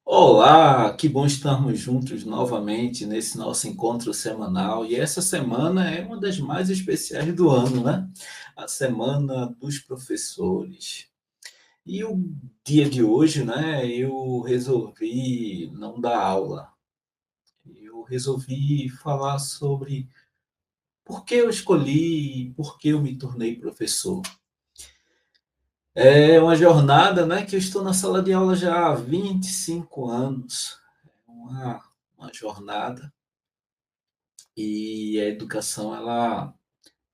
Olá, que bom estarmos juntos novamente nesse nosso encontro semanal. E essa semana é uma das mais especiais do ano, né? A Semana dos Professores. E o dia de hoje, né, eu resolvi não dar aula. Eu resolvi falar sobre por que eu escolhi e por que eu me tornei professor. É uma jornada, né, que eu estou na sala de aula já há 25 anos. É uma jornada. E a educação, ela,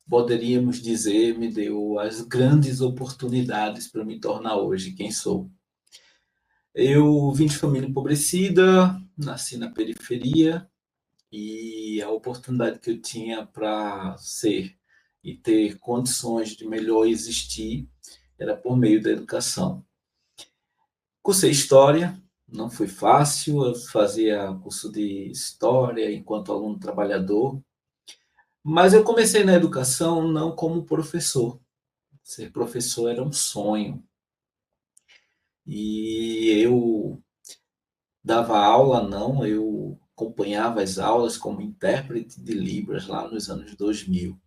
poderíamos dizer, me deu as grandes oportunidades para me tornar hoje quem sou. Eu vim de família empobrecida, nasci na periferia e a oportunidade que eu tinha para ser e ter condições de melhor existir era por meio da educação. Cursei história, não foi fácil, eu fazia curso de história enquanto aluno trabalhador. Mas eu comecei na educação não como professor. Ser professor era um sonho. E eu dava aula, não, eu acompanhava as aulas como intérprete de Libras lá nos anos 2000.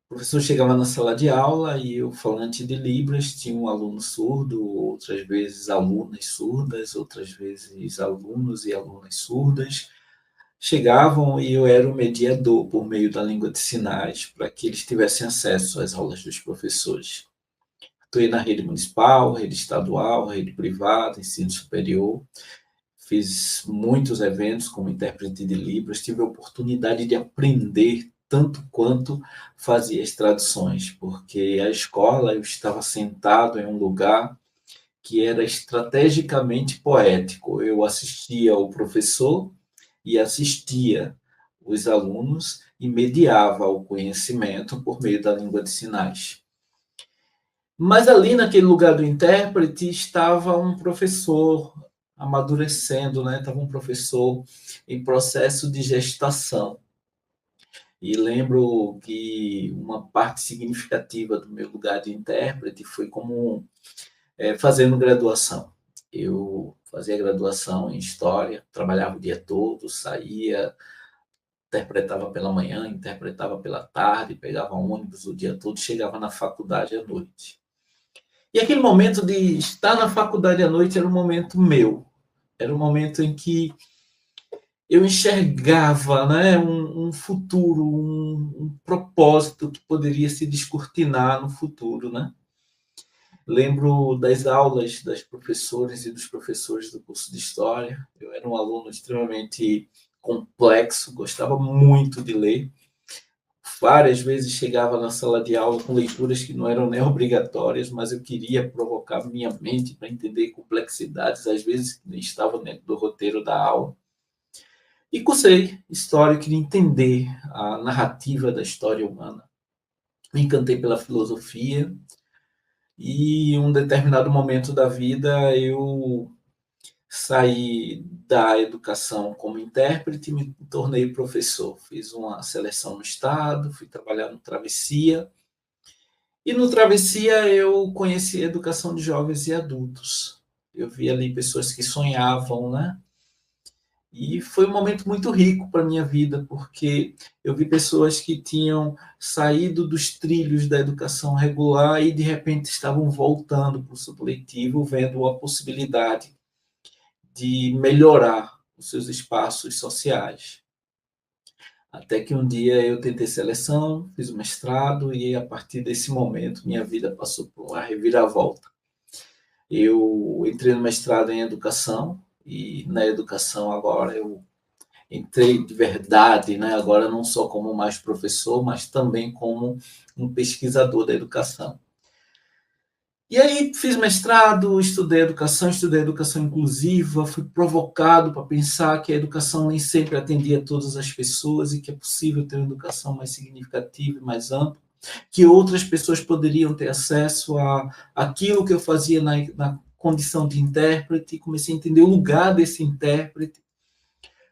O professor chegava na sala de aula e eu, falante de Libras, tinha um aluno surdo, outras vezes alunas surdas, outras vezes alunos e alunas surdas. Chegavam e eu era o mediador por meio da língua de sinais para que eles tivessem acesso às aulas dos professores. Atuei na rede municipal, rede estadual, rede privada, ensino superior. Fiz muitos eventos como intérprete de Libras, tive a oportunidade de aprender tanto quanto fazia as traduções, porque a escola eu estava sentado em um lugar que era estrategicamente poético. Eu assistia o professor e assistia os alunos e mediava o conhecimento por meio da língua de sinais. Mas ali naquele lugar do intérprete estava um professor amadurecendo, né? Estava um professor em processo de gestação. E lembro que uma parte significativa do meu lugar de intérprete foi como fazendo graduação. Eu fazia graduação em História, trabalhava o dia todo, saía, interpretava pela manhã, interpretava pela tarde, pegava ônibus o dia todo, chegava na faculdade à noite. E aquele momento de estar na faculdade à noite era um momento meu. Era um momento em que eu enxergava, né, um futuro, um propósito que poderia se descortinar no futuro, né? Lembro das aulas das professoras e dos professores do curso de História. Eu era um aluno extremamente complexo, gostava muito de ler. Várias vezes chegava na sala de aula com leituras que não eram nem obrigatórias, mas eu queria provocar minha mente para entender complexidades, às vezes que nem estavam dentro do roteiro da aula. E cursei História, queria entender a narrativa da história humana. Me encantei pela filosofia e em um determinado momento da vida eu saí da educação como intérprete e me tornei professor. Fiz uma seleção no estado, fui trabalhar no Travessia. E no Travessia eu conheci a educação de jovens e adultos. Eu vi ali pessoas que sonhavam, né? E foi um momento muito rico para a minha vida, porque eu vi pessoas que tinham saído dos trilhos da educação regular e de repente estavam voltando para o supletivo, vendo a possibilidade de melhorar os seus espaços sociais. Até que um dia eu tentei seleção, fiz o mestrado e a partir desse momento minha vida passou por uma reviravolta. Eu entrei no mestrado em educação e na educação agora eu entrei de verdade, né? Agora não só como mais professor, mas também como um pesquisador da educação. E aí fiz mestrado, estudei educação inclusiva, fui provocado para pensar que a educação nem sempre atendia todas as pessoas e que é possível ter uma educação mais significativa e mais ampla, que outras pessoas poderiam ter acesso a aquilo que eu fazia na condição de intérprete, comecei a entender o lugar desse intérprete,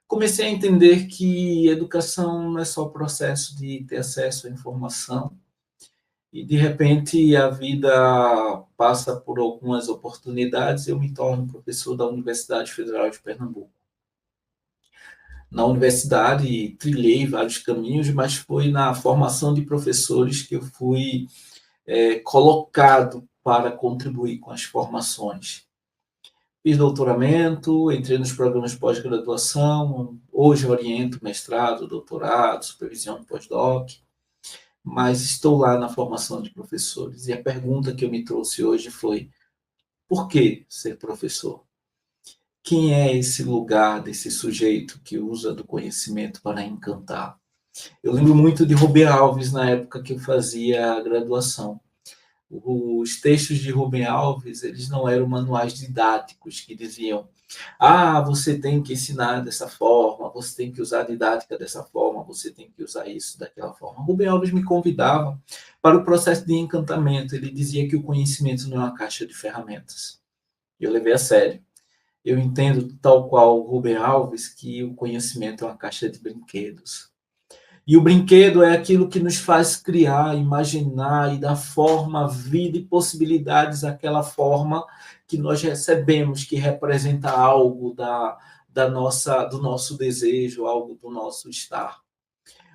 comecei a entender que educação não é só o processo de ter acesso à informação, e de repente a vida passa por algumas oportunidades e eu me torno professor da Universidade Federal de Pernambuco. Na universidade trilhei vários caminhos, mas foi na formação de professores que eu fui colocado para contribuir com as formações. Fiz doutoramento, entrei nos programas de pós-graduação, hoje oriento mestrado, doutorado, supervisão pós-doc, mas estou lá na formação de professores. E a pergunta que eu me trouxe hoje foi: por que ser professor? Quem é esse lugar desse sujeito que usa do conhecimento para encantar? Eu lembro muito de Rubem Alves na época que eu fazia a graduação. Os textos de Rubem Alves, eles não eram manuais didáticos que diziam: você tem que ensinar dessa forma, você tem que usar a didática dessa forma, você tem que usar isso daquela forma. Rubem Alves me convidava para o processo de encantamento. Ele dizia que o conhecimento não é uma caixa de ferramentas. E eu levei a sério. Eu entendo, tal qual Rubem Alves, que o conhecimento é uma caixa de brinquedos. E o brinquedo é aquilo que nos faz criar, imaginar e dar forma, vida e possibilidades àquela forma que nós recebemos, que representa algo do nosso desejo, algo do nosso estar.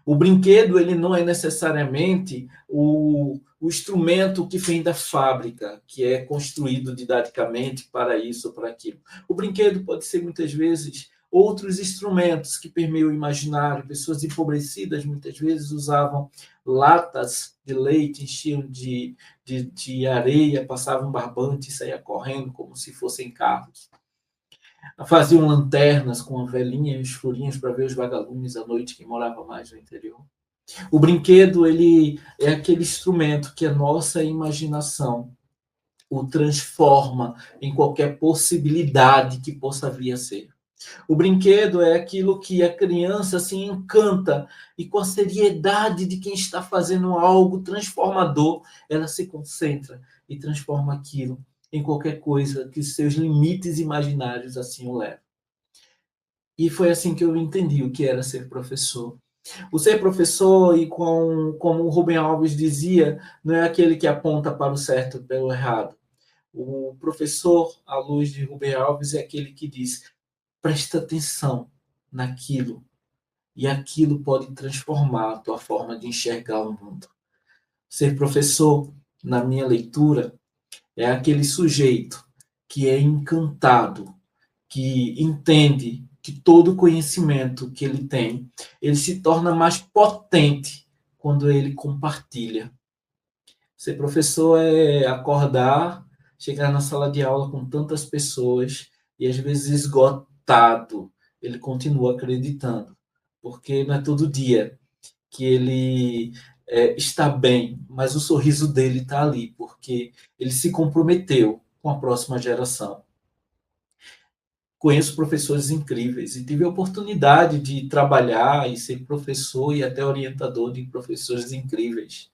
O brinquedo, ele não é necessariamente o instrumento que vem da fábrica, que é construído didaticamente para isso ou para aquilo. O brinquedo pode ser, muitas vezes, outros instrumentos que permeiam o imaginário. Pessoas empobrecidas, muitas vezes, usavam latas de leite, enchiam de areia, passavam barbante e saíam correndo como se fossem carros. Faziam lanternas com a velhinha e os furinhos para ver os vagalumes à noite, que morava mais no interior. O brinquedo, ele é aquele instrumento que a nossa imaginação o transforma em qualquer possibilidade que possa vir a ser. O brinquedo é aquilo que a criança se encanta e, com a seriedade de quem está fazendo algo transformador, ela se concentra e transforma aquilo em qualquer coisa que seus limites imaginários assim o levam. E foi assim que eu entendi o que era ser professor. O ser professor, e como o Rubem Alves dizia, não é aquele que aponta para o certo e para o errado. O professor, à luz de Rubem Alves, é aquele que diz: presta atenção naquilo, e aquilo pode transformar a tua forma de enxergar o mundo. Ser professor, na minha leitura, é aquele sujeito que é encantado, que entende que todo conhecimento que ele tem, ele se torna mais potente quando ele compartilha. Ser professor é acordar, chegar na sala de aula com tantas pessoas e às vezes esgotado, ele continua acreditando, porque não é todo dia que ele está bem, mas o sorriso dele está ali, porque ele se comprometeu com a próxima geração. Conheço professores incríveis e tive a oportunidade de trabalhar e ser professor e até orientador de professores incríveis.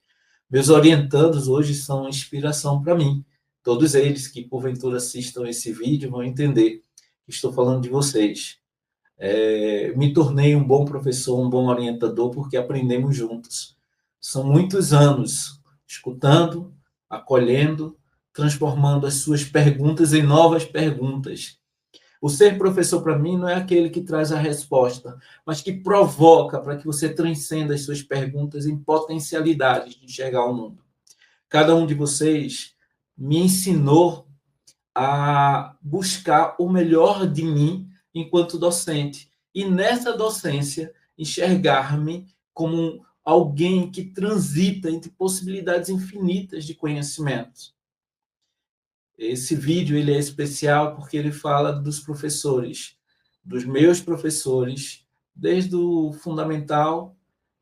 Meus orientandos hoje são inspiração para mim. Todos eles que porventura assistam esse vídeo vão entender que estou falando de vocês. Me tornei um bom professor, um bom orientador, porque aprendemos juntos. São muitos anos escutando, acolhendo, transformando as suas perguntas em novas perguntas. O ser professor, para mim, não é aquele que traz a resposta, mas que provoca para que você transcenda as suas perguntas em potencialidades de enxergar o mundo. Cada um de vocês me ensinou a buscar o melhor de mim enquanto docente. E nessa docência, enxergar-me como alguém que transita entre possibilidades infinitas de conhecimentos. Esse vídeo ele é especial porque ele fala dos professores, dos meus professores, desde o fundamental,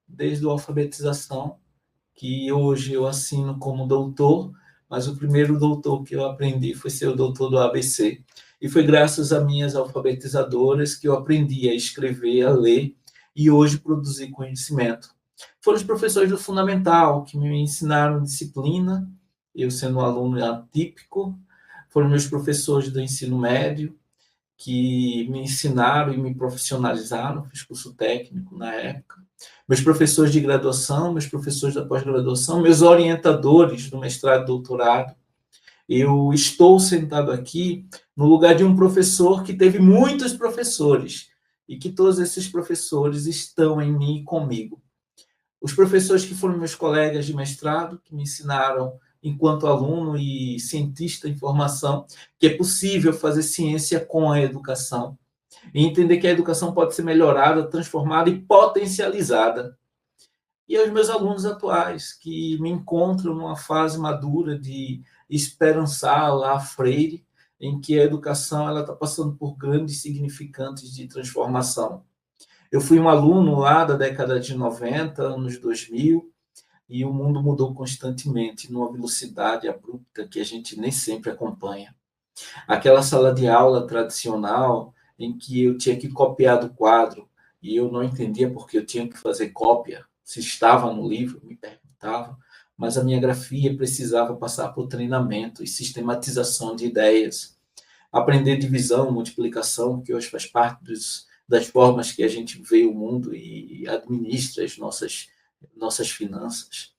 desde a alfabetização, que hoje eu assino como doutor, mas o primeiro doutor que eu aprendi foi ser o doutor do ABC. E foi graças a minhas alfabetizadoras que eu aprendi a escrever, a ler e hoje produzir conhecimento. Foram os professores do fundamental que me ensinaram disciplina, eu sendo um aluno atípico. Foram meus professores do ensino médio que me ensinaram e me profissionalizaram, fiz curso técnico na época, meus professores de graduação, meus professores da pós-graduação, meus orientadores do mestrado e doutorado. Eu estou sentado aqui no lugar de um professor que teve muitos professores e que todos esses professores estão em mim e comigo. Os professores que foram meus colegas de mestrado, que me ensinaram, enquanto aluno e cientista em formação, que é possível fazer ciência com a educação e entender que a educação pode ser melhorada, transformada e potencializada. E aos meus alunos atuais, que me encontram numa fase madura de esperançar lá a Freire, em que a educação ela está passando por grandes significantes de transformação. Eu fui um aluno lá da década de 90, anos 2000, e o mundo mudou constantemente, numa velocidade abrupta que a gente nem sempre acompanha. Aquela sala de aula tradicional, em que eu tinha que copiar do quadro, e eu não entendia porque eu tinha que fazer cópia, se estava no livro, me perguntava, mas a minha grafia precisava passar por treinamento e sistematização de ideias, aprender divisão, multiplicação, que hoje faz parte das formas que a gente vê o mundo e administra as nossas finanças.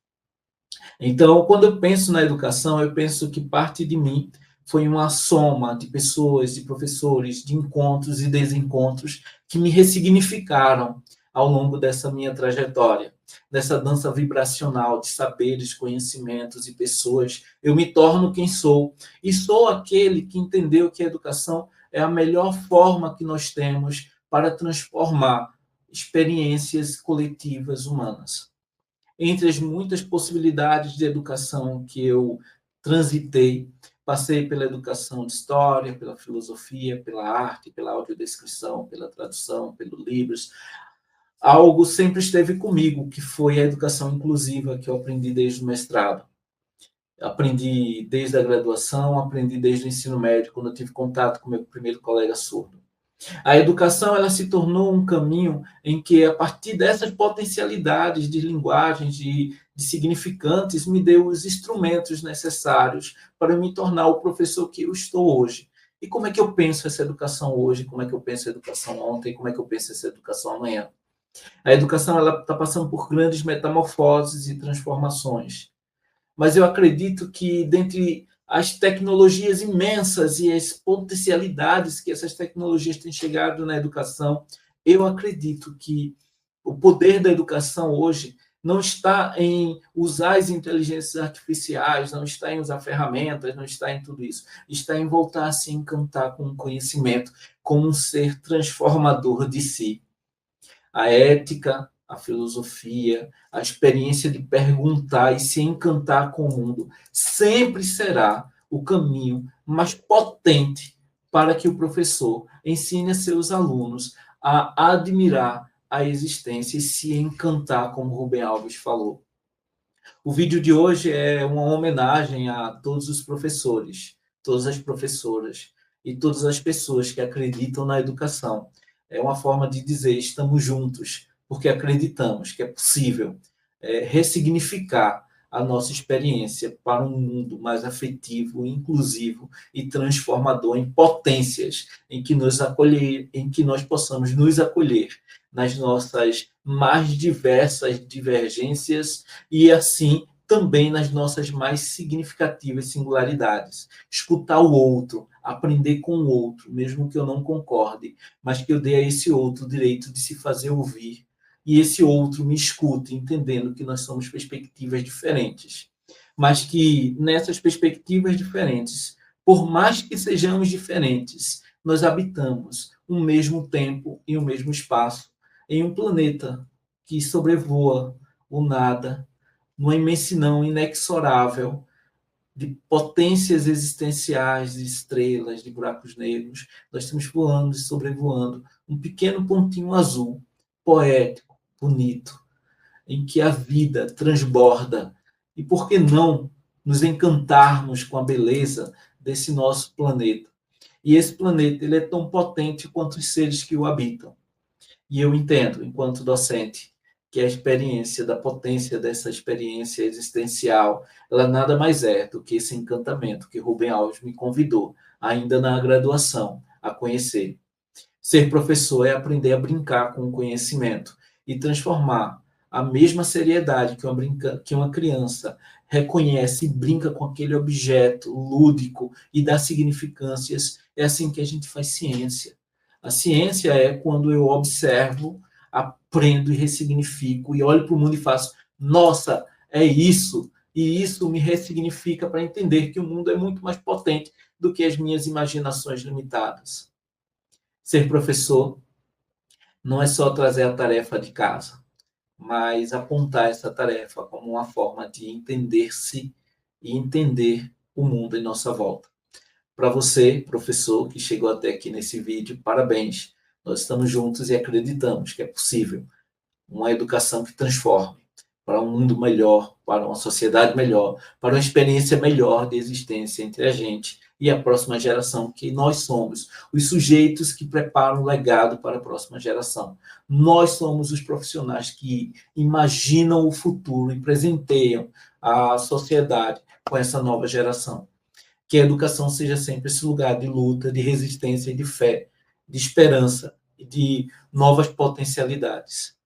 Então, quando eu penso na educação, eu penso que parte de mim foi uma soma de pessoas, de professores, de encontros e desencontros que me ressignificaram ao longo dessa minha trajetória, dessa dança vibracional de saberes, conhecimentos e pessoas. Eu me torno quem sou e sou aquele que entendeu que a educação é a melhor forma que nós temos para transformar experiências coletivas humanas. Entre as muitas possibilidades de educação que eu transitei, passei pela educação de história, pela filosofia, pela arte, pela audiodescrição, pela tradução, pelo Libras. Algo sempre esteve comigo, que foi a educação inclusiva que eu aprendi desde o mestrado. Aprendi desde a graduação, aprendi desde o ensino médio, quando eu tive contato com meu primeiro colega surdo. A educação ela se tornou um caminho em que, a partir dessas potencialidades de linguagens, de significantes, me deu os instrumentos necessários para me tornar o professor que eu estou hoje. E como é que eu penso essa educação hoje? Como é que eu penso a educação ontem? Como é que eu penso essa educação amanhã? A educação ela está passando por grandes metamorfoses e transformações. Mas eu acredito que, dentre as tecnologias imensas e as potencialidades que essas tecnologias têm chegado na educação, eu acredito que o poder da educação hoje não está em usar as inteligências artificiais, não está em usar ferramentas, não está em tudo isso. Está em voltar a se encantar com o conhecimento, como um ser transformador de si. A ética, a filosofia, a experiência de perguntar e se encantar com o mundo sempre será o caminho mais potente para que o professor ensine a seus alunos a admirar a existência e se encantar, como Rubem Alves falou. O vídeo de hoje é uma homenagem a todos os professores, todas as professoras e todas as pessoas que acreditam na educação. É uma forma de dizer estamos juntos, porque acreditamos que é possível ressignificar a nossa experiência para um mundo mais afetivo, inclusivo e transformador em potências, em que nós possamos nos acolher nas nossas mais diversas divergências e, assim, também nas nossas mais significativas singularidades. Escutar o outro, aprender com o outro, mesmo que eu não concorde, mas que eu dê a esse outro o direito de se fazer ouvir e esse outro me escute, entendendo que nós somos perspectivas diferentes, mas que nessas perspectivas diferentes, por mais que sejamos diferentes, nós habitamos um mesmo tempo e o mesmo espaço em um planeta que sobrevoa o nada, numa imensidão inexorável de potências existenciais, de estrelas, de buracos negros. Nós estamos voando e sobrevoando um pequeno pontinho azul, poético, bonito, em que a vida transborda. E por que não nos encantarmos com a beleza desse nosso planeta? E esse planeta ele é tão potente quanto os seres que o habitam. E eu entendo, enquanto docente, que a experiência da potência dessa experiência existencial, ela nada mais é do que esse encantamento que Rubem Alves me convidou, ainda na graduação, a conhecer. Ser professor é aprender a brincar com o conhecimento e transformar a mesma seriedade que uma criança reconhece e brinca com aquele objeto lúdico e dá significâncias. É assim que a gente faz ciência. A ciência é quando eu observo, aprendo e ressignifico e olho para o mundo e faço, nossa, é isso. E isso me ressignifica para entender que o mundo é muito mais potente do que as minhas imaginações limitadas. Ser professor não é só trazer a tarefa de casa, mas apontar essa tarefa como uma forma de entender-se e entender o mundo em nossa volta. Para você, professor, que chegou até aqui nesse vídeo, parabéns. Nós estamos juntos e acreditamos que é possível uma educação que transforme para um mundo melhor, para uma sociedade melhor, para uma experiência melhor de existência entre a gente e a próxima geração, que nós somos os sujeitos que preparam o legado para a próxima geração. Nós somos os profissionais que imaginam o futuro e presenteiam a sociedade com essa nova geração. Que a educação seja sempre esse lugar de luta, de resistência e de fé, de esperança e de novas potencialidades.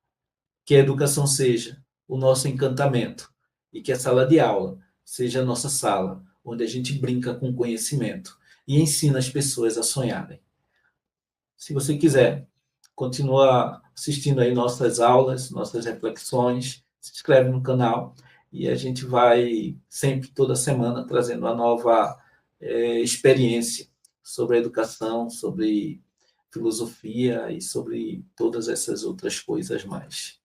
Que a educação seja o nosso encantamento e que a sala de aula seja a nossa sala, onde a gente brinca com conhecimento e ensina as pessoas a sonharem. Se você quiser, continua assistindo aí nossas aulas, nossas reflexões, se inscreve no canal e a gente vai sempre, toda semana, trazendo uma nova experiência sobre a educação, sobre filosofia e sobre todas essas outras coisas mais.